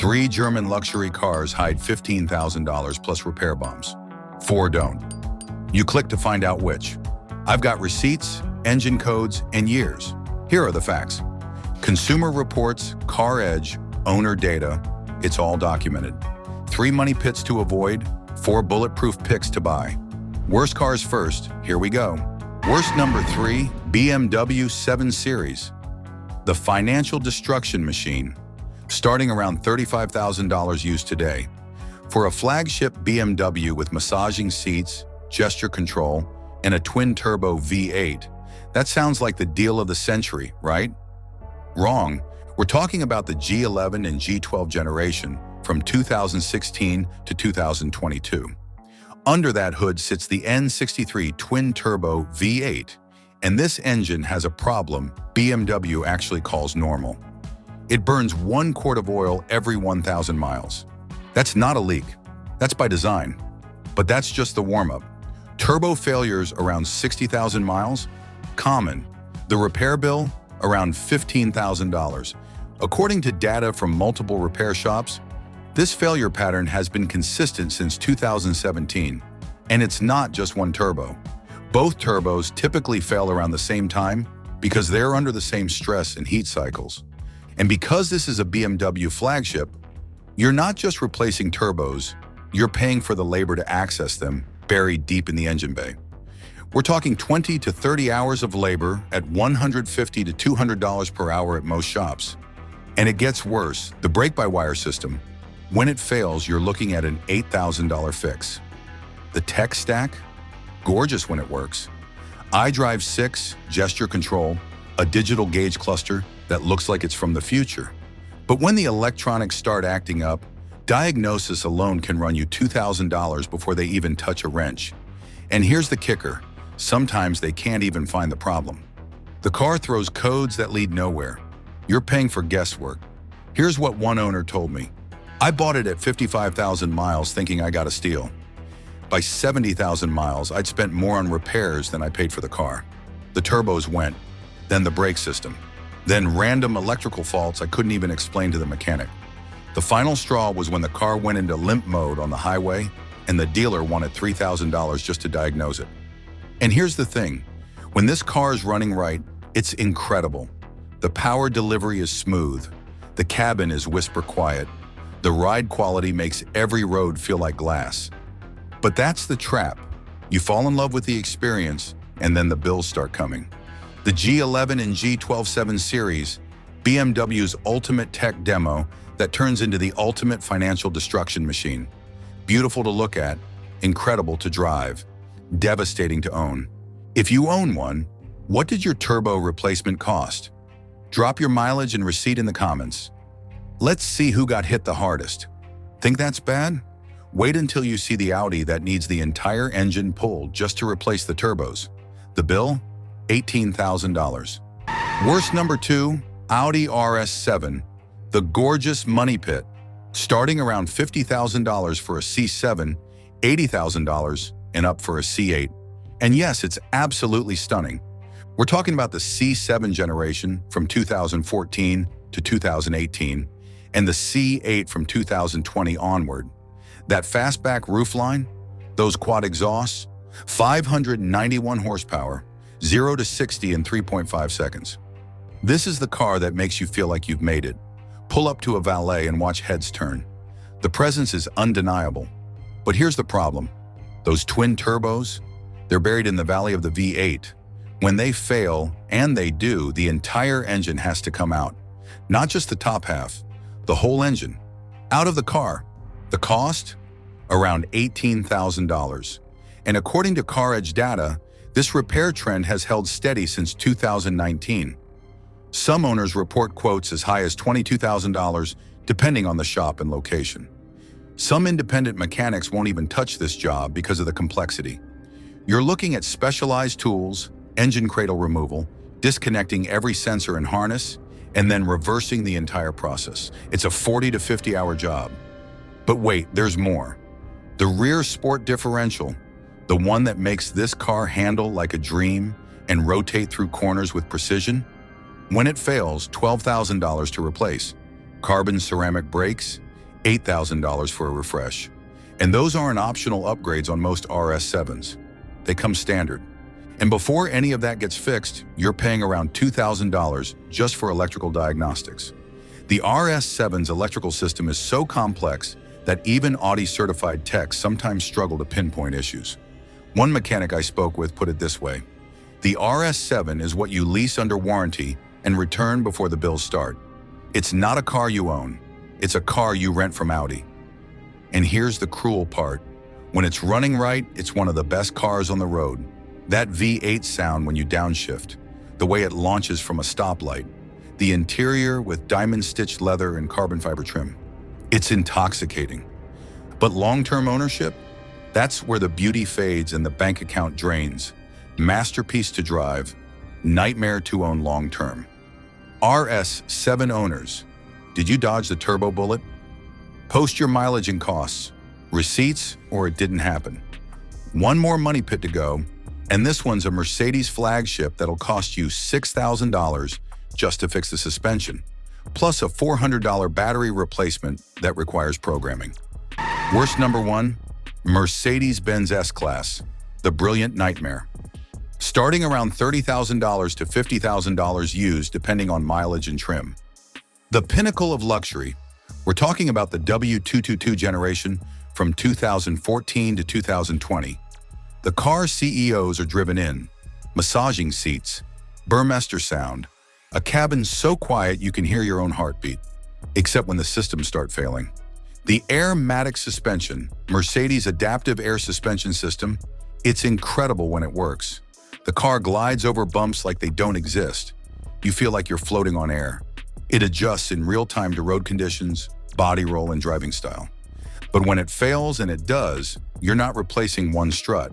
3 German luxury cars hide $15,000 plus repair bumps. 4 don't. You click to find out which. I've got receipts, engine codes, and years. Here are the facts. Consumer Reports, Car Edge, owner data, it's all documented. 3 money pits to avoid, 4 bulletproof picks to buy. Worst cars first, here we go. Worst number 3, BMW 7 Series. The financial destruction machine, starting around $35,000 used today. For a flagship BMW with massaging seats, gesture control, and a twin-turbo V8, that sounds like the deal of the century, right? Wrong. We're talking about the G11 and G12 generation from 2016 to 2022. Under that hood sits the N63 twin-turbo V8, and this engine has a problem BMW actually calls normal. It burns 1 quart of oil every 1,000 miles. That's not a leak. That's by design. But that's just the warm-up. Turbo failures around 60,000 miles? Common. The repair bill? Around $15,000. According to data from multiple repair shops, this failure pattern has been consistent since 2017. And it's not just one turbo. Both turbos typically fail around the same time because they're under the same stress and heat cycles. And because this is a BMW flagship, you're not just replacing turbos, you're paying for the labor to access them buried deep in the engine bay. We're talking 20 to 30 hours of labor at $150 to $200 per hour at most shops. And it gets worse, the brake-by-wire system. When it fails, you're looking at an $8,000 fix. The tech stack? Gorgeous when it works. iDrive 6, gesture control, a digital gauge cluster that looks like it's from the future. But when the electronics start acting up, diagnosis alone can run you $2,000 before they even touch a wrench. And here's the kicker. Sometimes they can't even find the problem. The car throws codes that lead nowhere. You're paying for guesswork. Here's what one owner told me. I bought it at 55,000 miles thinking I got a steal. By 70,000 miles, I'd spent more on repairs than I paid for the car. The turbos went, then the brake system, then random electrical faults I couldn't even explain to the mechanic. The final straw was when the car went into limp mode on the highway and the dealer wanted $3,000 just to diagnose it. And here's the thing, when this car is running right, it's incredible. The power delivery is smooth, the cabin is whisper quiet, the ride quality makes every road feel like glass. But that's the trap. You fall in love with the experience and then the bills start coming. The G11 and G12 7 Series, BMW's ultimate tech demo that turns into the ultimate financial destruction machine. Beautiful to look at, incredible to drive, devastating to own. If you own one, what did your turbo replacement cost? Drop your mileage and receipt in the comments. Let's see who got hit the hardest. Think that's bad? Wait until you see the Audi that needs the entire engine pulled just to replace the turbos. The bill? $18,000. Worst number 2, Audi RS7, the gorgeous money pit, starting around $50,000 for a C7, $80,000 and up for a C8. And yes, it's absolutely stunning. We're talking about the C7 generation from 2014 to 2018 and the C8 from 2020 onward. That fastback roofline, those quad exhausts, 591 horsepower, 0 to 60 in 3.5 seconds. This is the car that makes you feel like you've made it. Pull up to a valet and watch heads turn. The presence is undeniable. But here's the problem. Those twin turbos, they're buried in the valley of the V8. When they fail, and they do, the entire engine has to come out. Not just the top half, the whole engine. Out of the car. The cost? Around $18,000. And according to Car Edge data, this repair trend has held steady since 2019. Some owners report quotes as high as $22,000, depending on the shop and location. Some independent mechanics won't even touch this job because of the complexity. You're looking at specialized tools, engine cradle removal, disconnecting every sensor and harness, and then reversing the entire process. It's a 40 to 50-hour job. But wait, there's more. The rear sport differential, the one that makes this car handle like a dream and rotate through corners with precision, when it fails, $12,000 to replace. Carbon ceramic brakes, $8,000 for a refresh. And those aren't optional upgrades on most RS7s. They come standard. And before any of that gets fixed, you're paying around $2,000 just for electrical diagnostics. The RS7's electrical system is so complex that even Audi-certified techs sometimes struggle to pinpoint issues. One mechanic I spoke with put it this way: the RS7 is what you lease under warranty and return before the bills start. It's not a car you own, it's a car you rent from Audi. And here's the cruel part. When it's running right, it's one of the best cars on the road. That V8 sound when you downshift, the way it launches from a stoplight, the interior with diamond-stitched leather and carbon fiber trim. It's intoxicating. But long-term ownership? That's where the beauty fades and the bank account drains. Masterpiece to drive, nightmare to own long-term. RS7 owners, did you dodge the turbo bullet? Post your mileage and costs, receipts, or it didn't happen. One more money pit to go, and this one's a Mercedes flagship that'll cost you $6,000 just to fix the suspension, plus a $400 battery replacement that requires programming. Worst number one, Mercedes-Benz S-Class, the brilliant nightmare. Starting around $30,000 to $50,000 used depending on mileage and trim. The pinnacle of luxury, we're talking about the W222 generation from 2014 to 2020. The car CEOs are driven in, massaging seats, Burmester sound, a cabin so quiet you can hear your own heartbeat, except when the systems start failing. The Air-Matic suspension, Mercedes' adaptive air suspension system, it's incredible when it works. The car glides over bumps like they don't exist. You feel like you're floating on air. It adjusts in real time to road conditions, body roll, and driving style. But when it fails, and it does, you're not replacing one strut.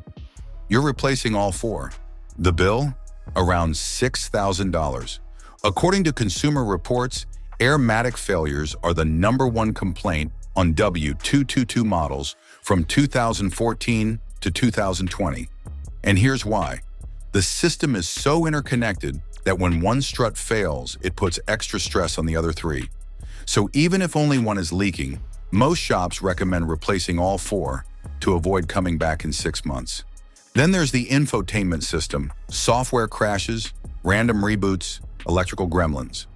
You're replacing all four. The bill? Around $6,000. According to Consumer Reports, Air-Matic failures are the #1 complaint on W222 models from 2014 to 2020. And here's why. The system is so interconnected that when one strut fails, it puts extra stress on the other three. So even if only one is leaking, most shops recommend replacing all four to avoid coming back in 6 months. Then there's the infotainment system, software crashes, random reboots, electrical gremlins.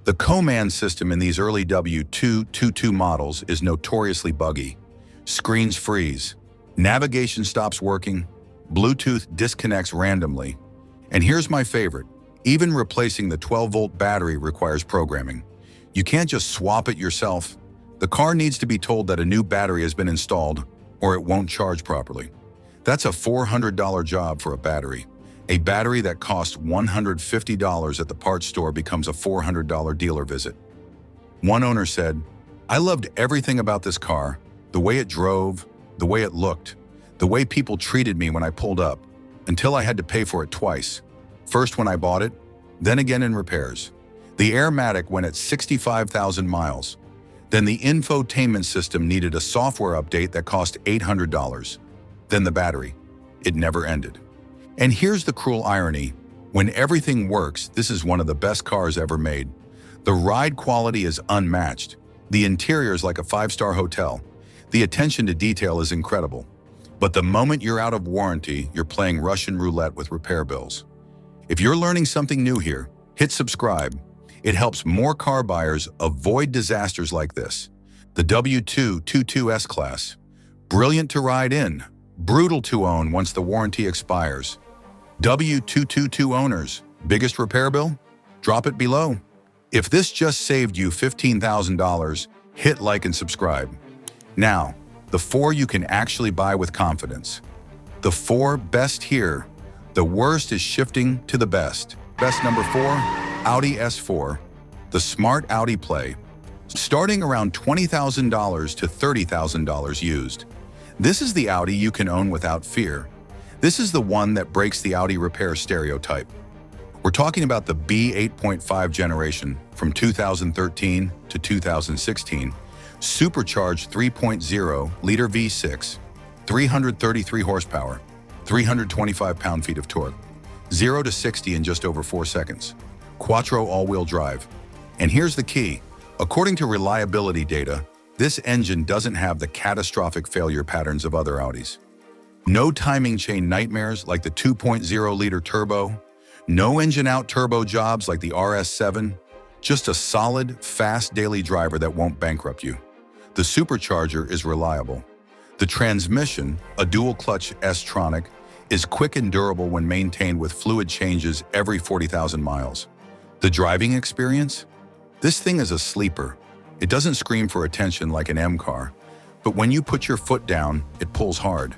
The command system in these early W222 models is notoriously buggy. Screens freeze, navigation stops working, Bluetooth disconnects randomly. And here's my favorite, even replacing the 12-volt battery requires programming. You can't just swap it yourself. The car needs to be told that a new battery has been installed or it won't charge properly. That's a $400 job for a battery. A battery that costs $150 at the parts store becomes a $400 dealer visit. One owner said, "I loved everything about this car, the way it drove, the way it looked, the way people treated me when I pulled up, until I had to pay for it twice. First when I bought it, then again in repairs. The Air-Matic went at 65,000 miles. Then the infotainment system needed a software update that cost $800. Then the battery. It never ended." And here's the cruel irony. When everything works, this is one of the best cars ever made. The ride quality is unmatched. The interior is like a 5-star hotel. The attention to detail is incredible. But the moment you're out of warranty, you're playing Russian roulette with repair bills. If you're learning something new here, hit subscribe. It helps more car buyers avoid disasters like this. The W222 S-Class. Brilliant to ride in, brutal to own once the warranty expires. W222 owners, biggest repair bill? Drop it below. If this just saved you $15,000, hit like and subscribe. Now, the 4 you can actually buy with confidence. The 4 best here. The worst is shifting to the best. Best number 4, Audi S4, the smart Audi play. Starting around $20,000 to $30,000 used. This is the Audi you can own without fear. This is the one that breaks the Audi repair stereotype. We're talking about the B8.5 generation from 2013 to 2016, supercharged 3.0-liter V6, 333 horsepower, 325 pound-feet of torque, 0 to 60 in just over 4 seconds, quattro all-wheel drive. And here's the key. According to reliability data, This engine doesn't have the catastrophic failure patterns of other Audis. No timing chain nightmares like the 2.0-liter turbo, no engine-out turbo jobs like the RS7, just a solid, fast daily driver that won't bankrupt you. The supercharger is reliable. The transmission, a dual-clutch S-tronic, is quick and durable when maintained with fluid changes every 40,000 miles. The driving experience? This thing is a sleeper. It doesn't scream for attention like an M car, but when you put your foot down, it pulls hard.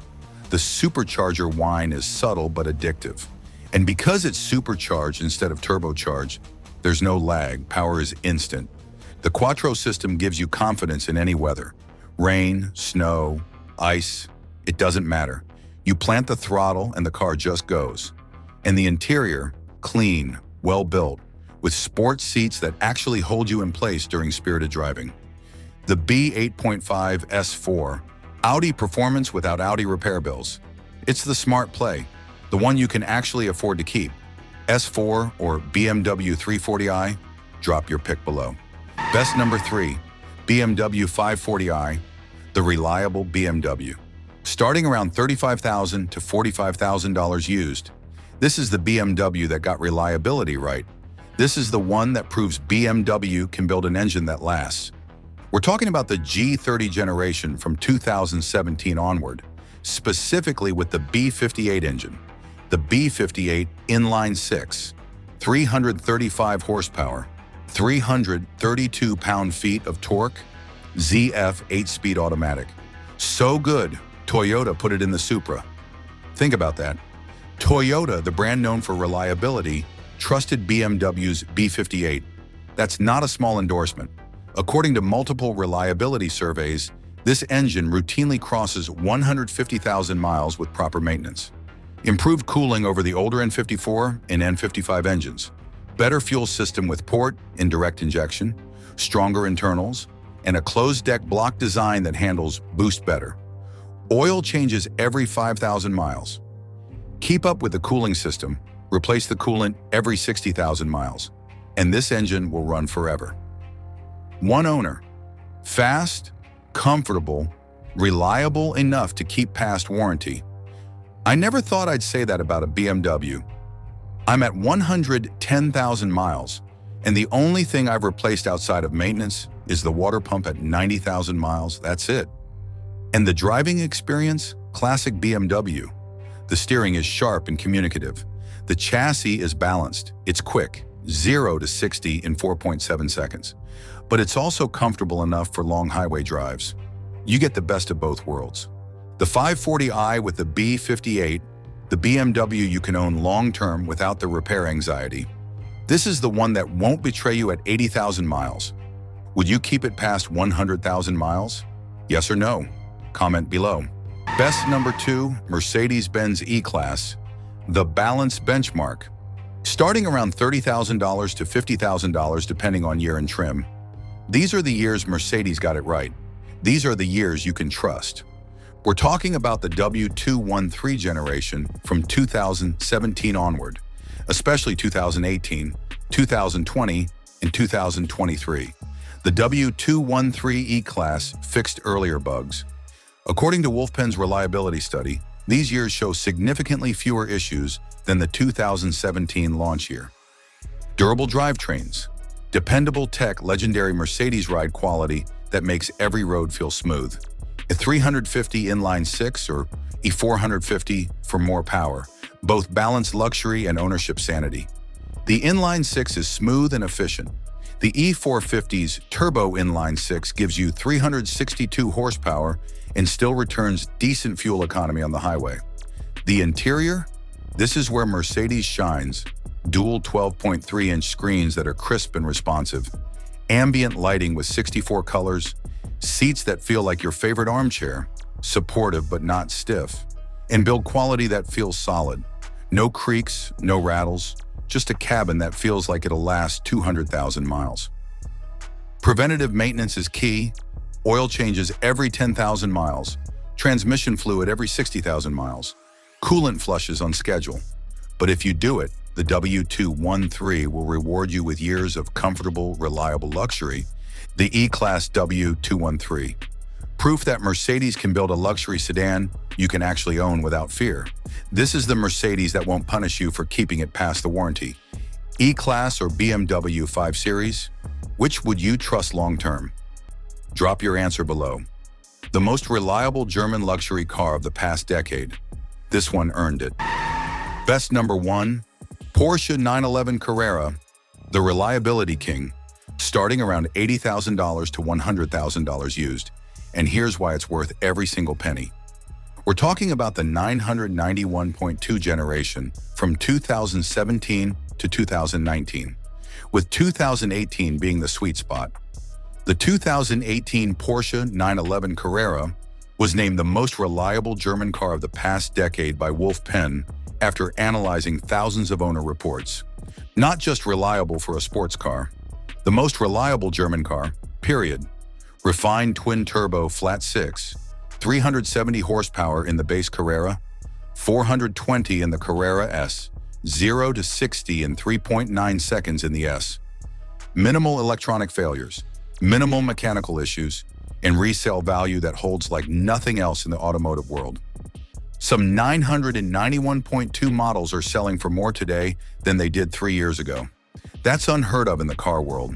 The supercharger whine is subtle but addictive. And because it's supercharged instead of turbocharged, there's no lag, power is instant. The Quattro system gives you confidence in any weather. Rain, snow, ice, it doesn't matter. You plant the throttle and the car just goes. And the interior, clean, well-built, with sport seats that actually hold you in place during spirited driving. The B8.5 S4, Audi performance without Audi repair bills. It's the smart play, the one you can actually afford to keep. S4 or BMW 340i, drop your pick below. Best number 3, BMW 540i, the reliable BMW. Starting around $35,000 to $45,000 used, this is the BMW that got reliability right. This is the one that proves BMW can build an engine that lasts. We're talking about the G30 generation from 2017 onward, specifically with the B58 engine. The B58 inline-6, 335 horsepower, 332 pound-feet of torque, ZF 8-speed automatic. So good, Toyota put it in the Supra. Think about that. Toyota, the brand known for reliability, trusted BMW's B58. That's not a small endorsement. According to multiple reliability surveys, this engine routinely crosses 150,000 miles with proper maintenance. Improved cooling over the older N54 and N55 engines. Better fuel system with port and direct injection, stronger internals, and a closed-deck block design that handles boost better. Oil changes every 5,000 miles. Keep up with the cooling system. Replace the coolant every 60,000 miles. And this engine will run forever. One owner. Fast, comfortable, reliable enough to keep past warranty. I never thought I'd say that about a BMW. I'm at 110,000 miles, and the only thing I've replaced outside of maintenance is the water pump at 90,000 miles. That's it. And the driving experience? Classic BMW. The steering is sharp and communicative. The chassis is balanced. It's quick, 0 to 60 in 4.7 seconds. But it's also comfortable enough for long highway drives. You get the best of both worlds. The 540i with the B58, the BMW you can own long-term without the repair anxiety. This is the one that won't betray you at 80,000 miles. Would you keep it past 100,000 miles? Yes or no? Comment below. Best number 2, Mercedes-Benz E-Class, the balanced benchmark. Starting around $30,000 to $50,000 depending on year and trim. These are the years Mercedes got it right. These are the years you can trust. We're talking about the W213 generation from 2017 onward, especially 2018, 2020, and 2023. The W213 E-Class fixed earlier bugs. According to Wolfpen's reliability study, these years show significantly fewer issues than the 2017 launch year. Durable drivetrains, dependable tech, legendary Mercedes ride quality that makes every road feel smooth. A 350 inline-6 or E450 for more power, both balance luxury and ownership sanity. The inline-6 is smooth and efficient. The E450's turbo inline-6 gives you 362 horsepower and still returns decent fuel economy on the highway. The interior? This is where Mercedes shines. Dual 12.3-inch screens that are crisp and responsive. Ambient lighting with 64 colors. Seats that feel like your favorite armchair. Supportive but not stiff. And build quality that feels solid. No creaks, no rattles. Just a cabin that feels like it'll last 200,000 miles. Preventative maintenance is key. Oil changes every 10,000 miles. Transmission fluid every 60,000 miles. Coolant flushes on schedule. But if you do it, the W213 will reward you with years of comfortable, reliable luxury, The E-Class W213. Proof that Mercedes can build a luxury sedan you can actually own without fear. This is the Mercedes that won't punish you for keeping it past the warranty. E-Class or BMW 5 Series? Which would you trust long-term? Drop your answer below. The most reliable German luxury car of the past decade. This one earned it. Best number 1, Porsche 911 Carrera, the reliability king, starting around $80,000 to $100,000 used. And here's why it's worth every single penny. We're talking about the 991.2 generation from 2017 to 2019, with 2018 being the sweet spot. The 2018 Porsche 911 Carrera was named the most reliable German car of the past decade by Wolf Pen after analyzing thousands of owner reports. Not just reliable for a sports car, the most reliable German car, period. Refined twin-turbo flat-six, 370 horsepower in the base Carrera, 420 in the Carrera S, 0 to 60 in 3.9 seconds in the S. Minimal electronic failures, minimal mechanical issues, and resale value that holds like nothing else in the automotive world. Some 991.2 models are selling for more today than they did 3 years ago. That's unheard of in the car world.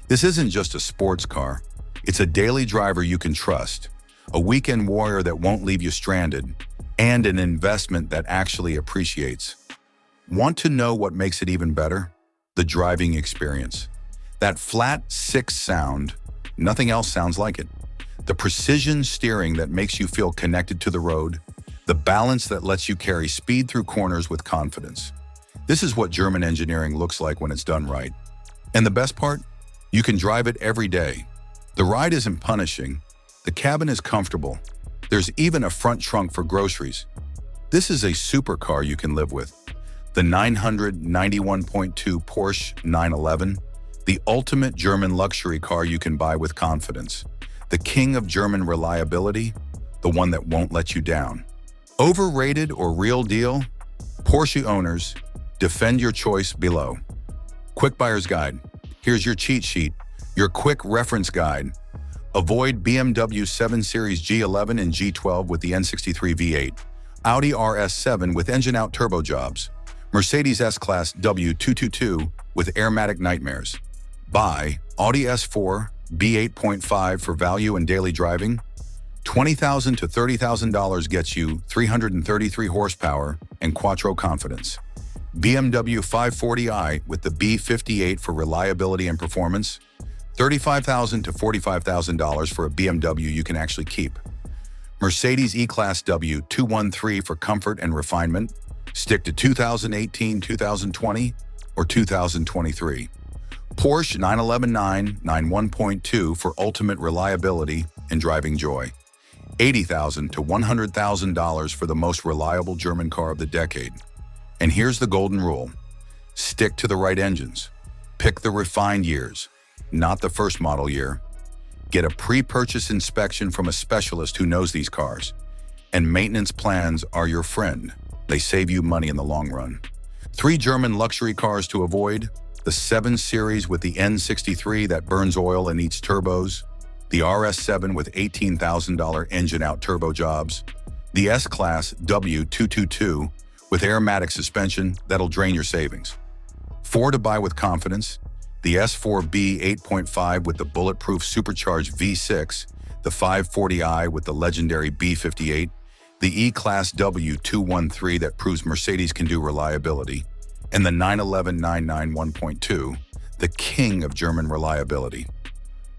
This isn't just a sports car. It's a daily driver you can trust, a weekend warrior that won't leave you stranded, and an investment that actually appreciates. Want to know what makes it even better? The driving experience. That flat, six sound, nothing else sounds like it. The precision steering that makes you feel connected to the road. The balance that lets you carry speed through corners with confidence. This is what German engineering looks like when it's done right. And the best part? You can drive it every day. The ride isn't punishing. The cabin is comfortable. There's even a front trunk for groceries. This is a supercar you can live with. The 991.2 Porsche 911, the ultimate German luxury car you can buy with confidence. The king of German reliability, the one that won't let you down. Overrated or real deal? Porsche owners, defend your choice below. Quick Buyer's Guide. Here's your cheat sheet, your quick reference guide. Avoid BMW 7 Series G11 and G12 with the N63 V8, Audi RS7 with engine-out turbo jobs, Mercedes S-Class W222 with airmatic nightmares. Buy Audi S4 B8.5 for value and daily driving. $20,000 to $30,000 gets you 333 horsepower and quattro confidence. BMW 540i with the B58 for reliability and performance. $35,000 to $45,000 for a BMW you can actually keep. Mercedes E-Class W213 for comfort and refinement. Stick to 2018, 2020, or 2023. Porsche 911 91.2 for ultimate reliability and driving joy. $80,000 to $100,000 for the most reliable German car of the decade. And here's the golden rule. Stick to the right engines. Pick the refined years, not the first model year. Get a pre-purchase inspection from a specialist who knows these cars. And maintenance plans are your friend. They save you money in the long run. 3 German luxury cars to avoid: the 7 Series with the N63 that burns oil and eats turbos, the RS7 with $18,000 engine-out turbo jobs, the S-Class W222 with airmatic suspension that'll drain your savings. 4 to buy with confidence: the S4 B8.5 with the bulletproof supercharged V6, the 540i with the legendary B58, the E-Class W213 that proves Mercedes can do reliability, and the 911 991.2, the king of German reliability.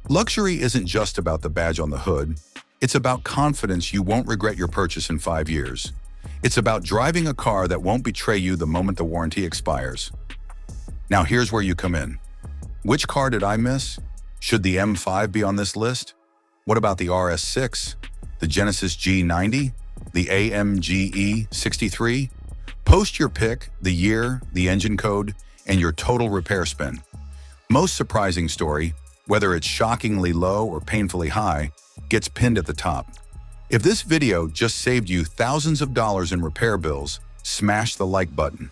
Luxury isn't just about the badge on the hood. It's about confidence you won't regret your purchase in 5 years. It's about driving a car that won't betray you the moment the warranty expires. Now here's where you come in. Which car did I miss? Should the M5 be on this list? What about the RS6, the Genesis G90, the AMG E63? Post your pick, the year, the engine code, and your total repair spend. Most surprising story, whether it's shockingly low or painfully high, gets pinned at the top. If this video just saved you thousands of dollars in repair bills, smash the like button.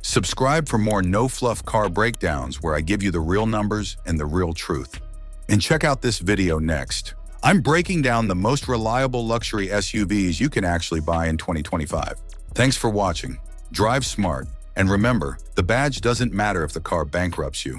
Subscribe for more no-fluff car breakdowns where I give you the real numbers and the real truth. And check out this video next. I'm breaking down the most reliable luxury SUVs you can actually buy in 2025. Thanks for watching. Drive smart. And remember, the badge doesn't matter if the car bankrupts you.